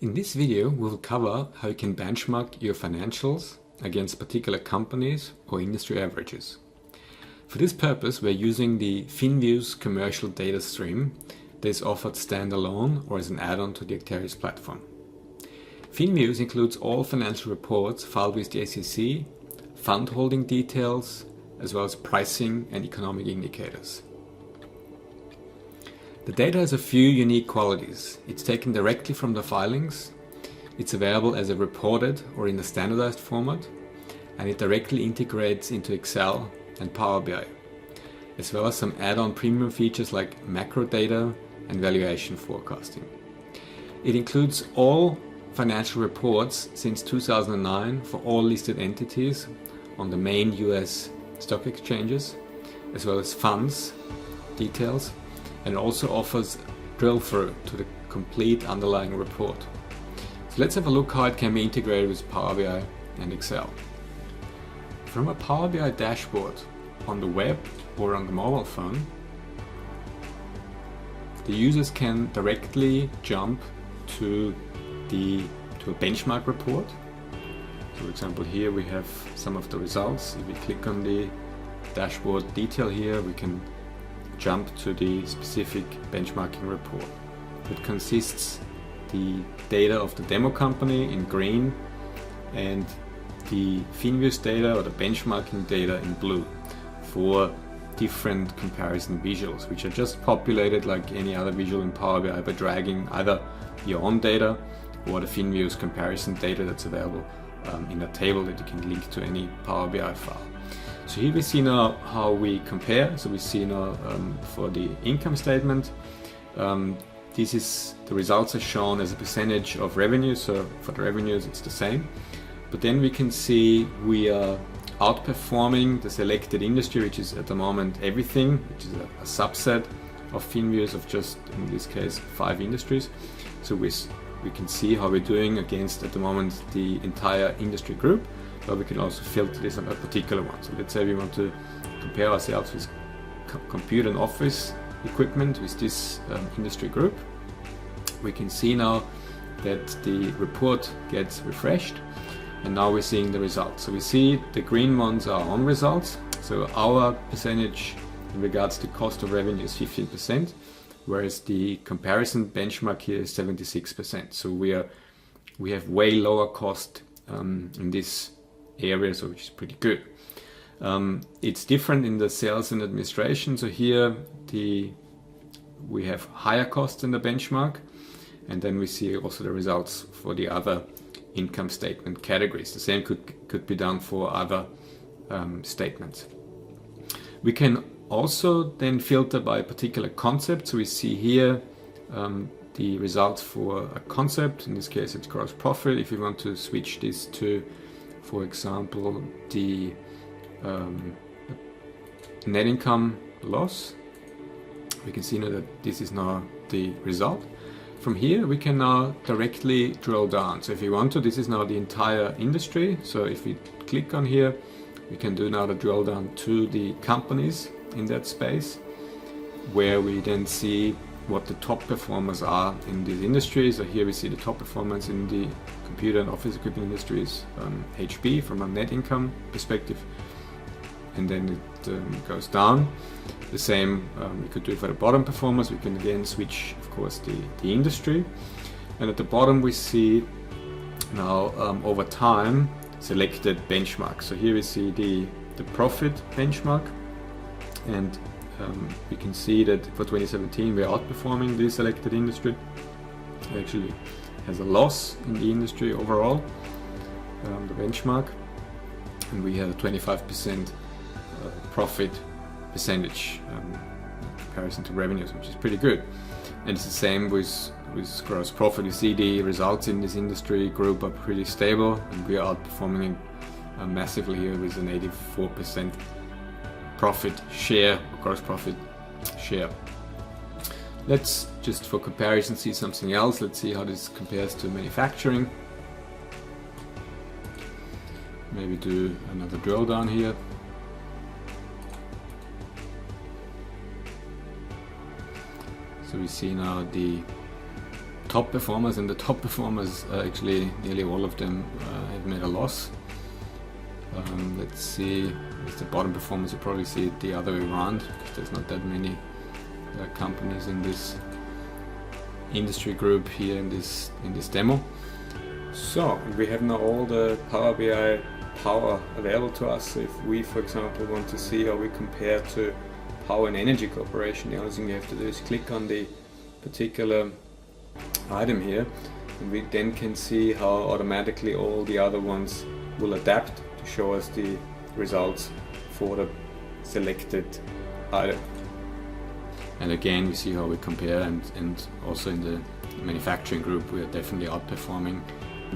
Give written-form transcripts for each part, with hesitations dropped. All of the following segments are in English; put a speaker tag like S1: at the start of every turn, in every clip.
S1: In this video, we will cover how you can benchmark your financials against particular companies or industry averages. For this purpose, we're using the Finviews commercial data stream that is offered standalone or as an add-on to the Acterys platform. Finviews includes all financial reports filed with the SEC, fund holding details, as well as pricing and economic indicators. The data has a few unique qualities. It's taken directly from the filings, it's available as a reported or in a standardized format, and it directly integrates into Excel and Power BI, as well as some add-on premium features like macro data and valuation forecasting. It includes all financial reports since 2009 for all listed entities on the main US stock exchanges, as well as funds details, and also offers drill through to the complete underlying report. So let's have a look how it can be integrated with Power BI and Excel. From a Power BI dashboard on the web or on the mobile phone, the users can directly jump to a benchmark report. So for example, here we have some of the results. If we click on the dashboard detail here, we can jump to the specific benchmarking report. It consists the data of the demo company in green and the Finviews data or the benchmarking data in blue for different comparison visuals, which are just populated like any other visual in Power BI by dragging either your own data or the Finviews comparison data that's available in a table that you can link to any Power BI file. So here we see now how we compare. So we see now for the income statement, this is the results are shown as a percentage of revenue. So for the revenues, it's the same. But then we can see we are outperforming the selected industry, which is at the moment everything, which is a subset of Finviews of just, in this case, 5 industries. So we can see how we're doing against, at the moment, the entire industry group. But we can also filter this on a particular one. So let's say we want to compare ourselves with computer and office equipment with this industry group. We can see now that the report gets refreshed, and now we're seeing the results. So we see the green ones are on results. So our percentage in regards to cost of revenue is 15%, whereas the comparison benchmark here is 76%. So we have way lower cost in this area, so which is pretty good. It's different in the sales and administration. So here we have higher costs in the benchmark, and then we see also the results for the other income statement categories. The same could be done for other statements. We can also then filter by a particular concept. So we see here the results for a concept. In this case, it's gross profit. If you want to switch this to, for example, the net income loss, we can see now that this is now the result. From here, we can now directly drill down. So if you want to, this is now the entire industry. So if we click on here, we can do now the drill down to the companies in that space, where we then see what the top performers are in these industries. So here we see the top performance in the computer and office equipment industries, HB from a net income perspective, and then it goes down. The same we could do for the bottom performers. We can again switch, of course, the industry, and at the bottom we see now over time selected benchmarks. So here we see the profit benchmark, and we can see that for 2017 we're outperforming the selected industry. It actually has a loss in the industry overall, the benchmark, and we have a 25% profit percentage in comparison to revenues, which is pretty good. And it's the same with gross profit. You see the results in this industry group are pretty stable, and we are outperforming it massively here with an 84% profit share, or gross profit share. Let's just for comparison see something else. Let's see how this compares to manufacturing. Maybe do another drill down here. So we see now the top performers, and the top performers actually nearly all of them have made a loss. Let's see, with the bottom performers you probably see it the other way around, because there's not that many companies in this industry group here in this demo. So we have now all the Power BI power available to us. So if we, for example, want to see how we compare to Power and Energy Corporation, the only thing we have to do is click on the particular item here, and we then can see how automatically all the other ones will adapt to show us the results for the selected item. And again, we see how we compare, and also in the manufacturing group we are definitely outperforming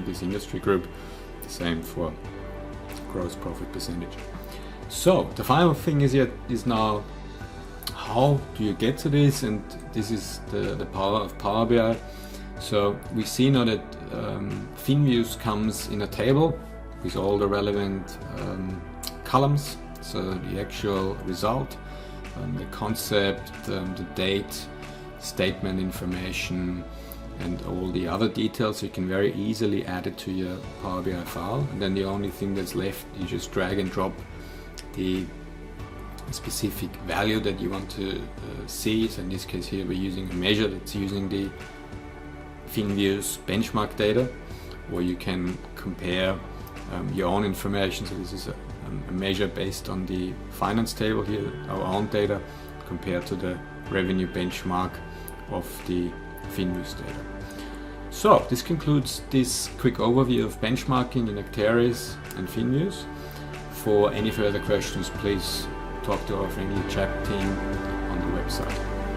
S1: this industry group. The same for gross profit percentage. So the final thing is now, how do you get to this? And this is the power of Power BI. So we see now that Finviews comes in a table with all the relevant columns, so the actual result, the concept, the date, statement information, and all the other details. You can very easily add it to your Power BI file, and then the only thing that's left, you just drag and drop the specific value that you want to see. So in this case here we're using a measure that's using the Finviews benchmark data, or you can compare your own information. So this is a measure based on the finance table here, our own data, compared to the revenue benchmark of the Finviews data. So this concludes this quick overview of benchmarking in Acterys and Finviews. For any further questions, please talk to our friendly chat team on the website.